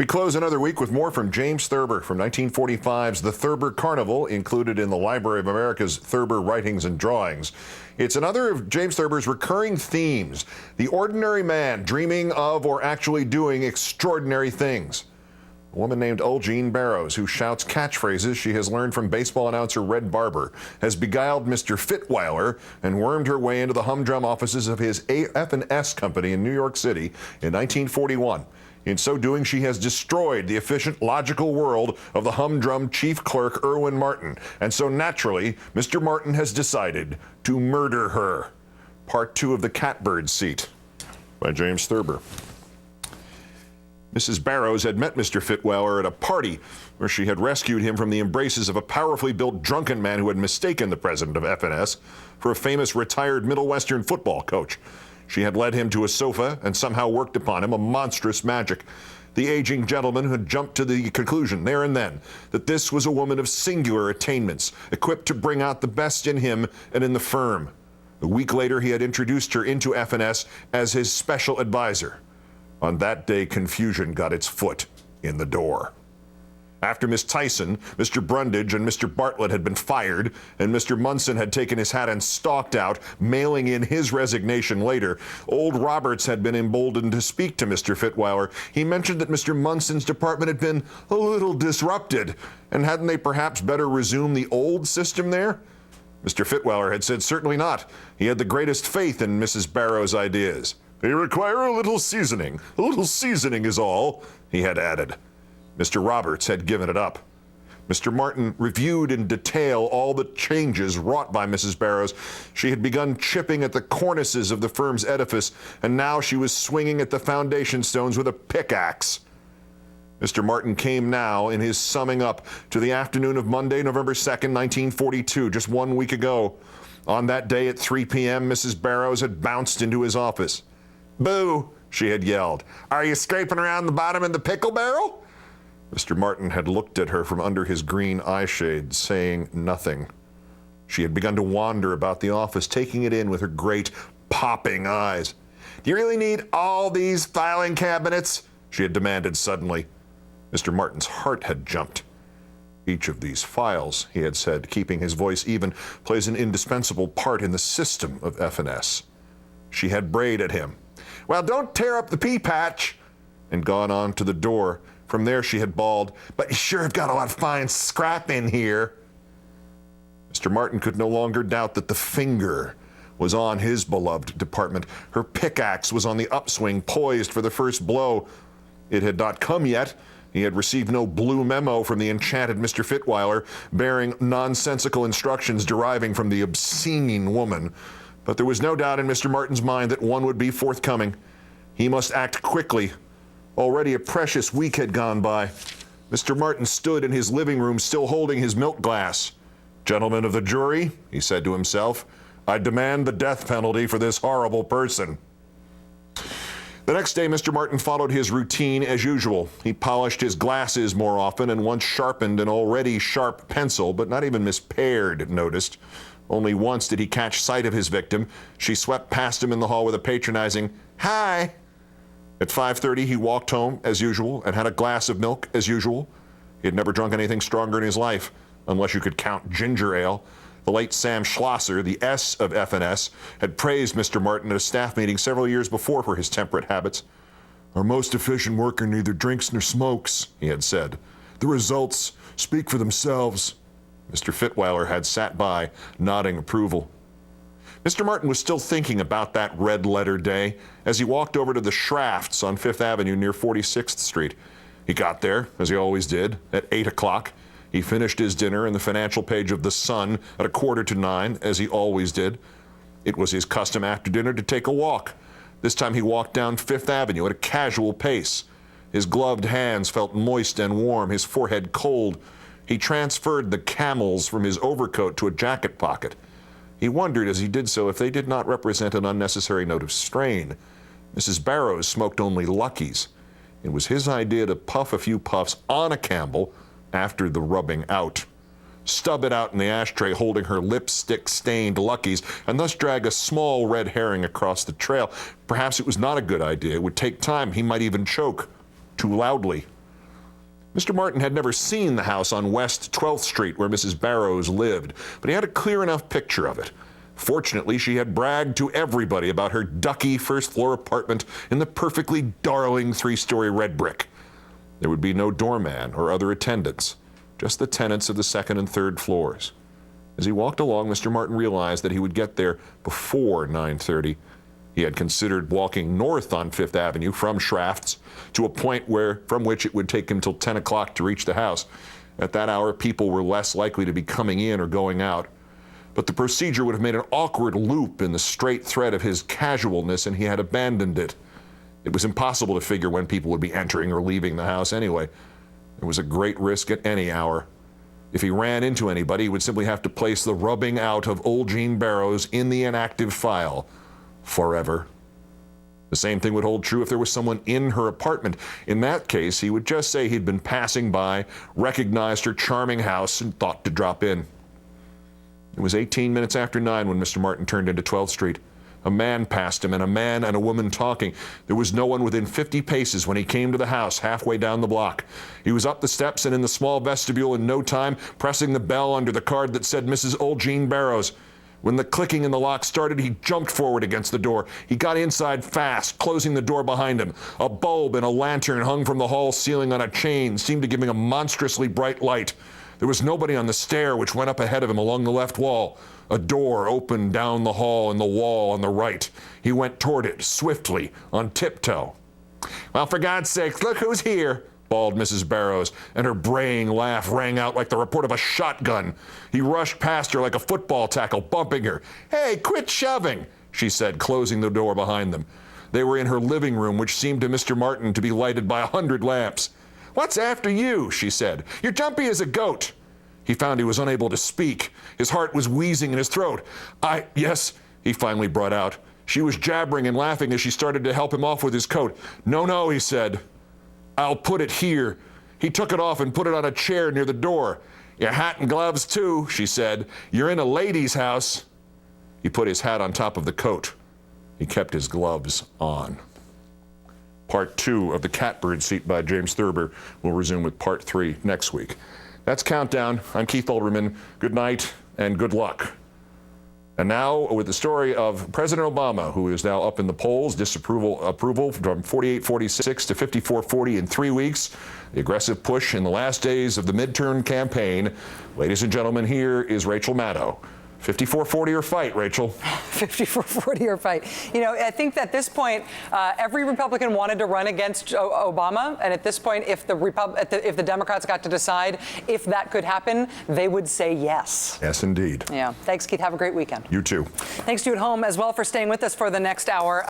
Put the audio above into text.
We close another week with more from James Thurber from 1945's The Thurber Carnival, included in the Library of America's Thurber Writings and Drawings. It's another of James Thurber's recurring themes, the ordinary man dreaming of or actually doing extraordinary things. A woman named Olbermann Barrows, who shouts catchphrases she has learned from baseball announcer Red Barber, has beguiled Mr. Fitweiler and wormed her way into the humdrum offices of his F&S company in New York City in 1941. In so doing, she has destroyed the efficient, logical world of the humdrum chief clerk Irwin Martin. And so naturally, Mr. Martin has decided to murder her. Part 2 of The Catbird Seat by James Thurber. Mrs. Barrows had met Mr. Fitweiler at a party where she had rescued him from the embraces of a powerfully built drunken man who had mistaken the president of F&S for a famous retired Middle Western football coach. She had led him to a sofa and somehow worked upon him a monstrous magic. The aging gentleman had jumped to the conclusion there and then that this was a woman of singular attainments, equipped to bring out the best in him and in the firm. A week later, he had introduced her into F&S as his special advisor. On that day, confusion got its foot in the door. After Miss Tyson, Mr. Brundage and Mr. Bartlett had been fired, and Mr. Munson had taken his hat and stalked out, mailing in his resignation later, old Roberts had been emboldened to speak to Mr. Fitweiler. He mentioned that Mr. Munson's department had been a little disrupted, and hadn't they perhaps better resume the old system there? Mr. Fitweiler had said certainly not. He had the greatest faith in Mrs. Barrows' ideas. They require a little seasoning. A little seasoning is all, he had added. Mr. Roberts had given it up. Mr. Martin reviewed in detail all the changes wrought by Mrs. Barrows. She had begun chipping at the cornices of the firm's edifice, and now she was swinging at the foundation stones with a pickaxe. Mr. Martin came now in his summing up to the afternoon of Monday, November 2nd, 1942, just 1 week ago. On that day at 3 p.m., Mrs. Barrows had bounced into his office. "Boo," she had yelled. "Are you scraping around the bottom of the pickle barrel?" Mr. Martin had looked at her from under his green eye shade, saying nothing. She had begun to wander about the office, taking it in with her great, popping eyes. "Do you really need all these filing cabinets?" she had demanded suddenly. Mr. Martin's heart had jumped. "Each of these files," he had said, keeping his voice even, "plays an indispensable part in the system of F&S." She had brayed at him. "Well, don't tear up the pea patch," and gone on to the door. From there she had bawled, "But you sure have got a lot of fine scrap in here." Mr. Martin could no longer doubt that the finger was on his beloved department. Her pickaxe was on the upswing, poised for the first blow. It had not come yet. He had received no blue memo from the enchanted Mr. Fitweiler, bearing nonsensical instructions deriving from the obscene woman. But there was no doubt in Mr. Martin's mind that one would be forthcoming. He must act quickly. Already a precious week had gone by. Mr. Martin stood in his living room, still holding his milk glass. "Gentlemen of the jury," he said to himself, "I demand the death penalty for this horrible person." The next day, Mr. Martin followed his routine as usual. He polished his glasses more often and once sharpened an already sharp pencil, but not even Miss Peard noticed. Only once did he catch sight of his victim. She swept past him in the hall with a patronizing, "Hi." At 5:30, he walked home as usual and had a glass of milk as usual. He had never drunk anything stronger in his life, unless you could count ginger ale. The late Sam Schlosser, the S of F&S, had praised Mr. Martin at a staff meeting several years before for his temperate habits. "Our most efficient worker neither drinks nor smokes," he had said. "The results speak for themselves." Mr. Fitweiler had sat by, nodding approval. Mr. Martin was still thinking about that red-letter day as he walked over to the Schrafts on 5th Avenue near 46th Street. He got there, as he always did, at 8 o'clock. He finished his dinner in the financial page of The Sun at 8:45, as he always did. It was his custom after dinner to take a walk. This time he walked down 5th Avenue at a casual pace. His gloved hands felt moist and warm, his forehead cold. He transferred the camels from his overcoat to a jacket pocket. He wondered as he did so if they did not represent an unnecessary note of strain. Mrs. Barrows smoked only Luckies. It was his idea to puff a few puffs on a Campbell after the rubbing out. stub it out in the ashtray holding her lipstick-stained Luckies, and thus drag a small red herring across the trail. Perhaps it was not a good idea. It would take time. He might even choke too loudly. Mr. Martin had never seen the house on West 12th Street where Mrs. Barrows lived, but he had a clear enough picture of it. Fortunately, she had bragged to everybody about her ducky first-floor apartment in the perfectly darling three-story red brick. There would be no doorman or other attendants, just the tenants of the second and third floors. As he walked along, Mr. Martin realized that he would get there before 9:30. He had considered walking north on Fifth Avenue from Schrafft's to a point from which it would take him till 10 o'clock to reach the house. At that hour, people were less likely to be coming in or going out. But the procedure would have made an awkward loop in the straight thread of his casualness, and he had abandoned it. It was impossible to figure when people would be entering or leaving the house anyway. There was a great risk at any hour. If he ran into anybody, he would simply have to place the rubbing out of old Jean Barrows in the inactive file forever. The same thing would hold true if there was someone in her apartment. In that case, he would just say he'd been passing by, recognized her charming house, and thought to drop in. It was 18 minutes after 9 when Mr. Martin turned into 12th Street. A man passed him, and a man and a woman talking. There was no one within 50 paces when he came to the house halfway down the block. He was up the steps and in the small vestibule in no time, pressing the bell under the card that said Mrs. Old Jean Barrows. When the clicking in the lock started, he jumped forward against the door. He got inside fast, closing the door behind him. A bulb and a lantern hung from the hall ceiling on a chain seemed to give him a monstrously bright light. There was nobody on the stair which went up ahead of him along the left wall. A door opened down the hall in the wall on the right. He went toward it, swiftly, on tiptoe. "Well, for God's sake, look who's here," bawled Mrs. Barrows, and her braying laugh rang out like the report of a shotgun. He rushed past her like a football tackle, bumping her. "Hey, quit shoving," she said, closing the door behind them. They were in her living room, which seemed to Mr. Martin to be lighted by 100 lamps. "What's after you?" she said. "You're jumpy as a goat." He found he was unable to speak. His heart was wheezing in his throat. Yes, he finally brought out. She was jabbering and laughing as she started to help him off with his coat. No, he said. "I'll put it here." He took it off and put it on a chair near the door. "Your hat and gloves, too," she said. "You're in a lady's house." He put his hat on top of the coat. He kept his gloves on. Part 2 of the Catbird Seat by James Thurber will resume with Part 3 next week. That's Countdown. I'm Keith Olbermann. Good night and good luck. And now with the story of President Obama, who is now up in the polls, approval from 48-46 to 54-40 in 3 weeks. The aggressive push in the last days of the midterm campaign. Ladies and gentlemen, here is Rachel Maddow. 54-40 or fight, Rachel? 54-40 or fight. You know, I think that at this point, every Republican wanted to run against Obama, and at this point, if the Democrats got to decide if that could happen, they would say yes. Yes, indeed. Yeah. Thanks, Keith. Have a great weekend. You too. Thanks to you at home as well for staying with us for the next hour.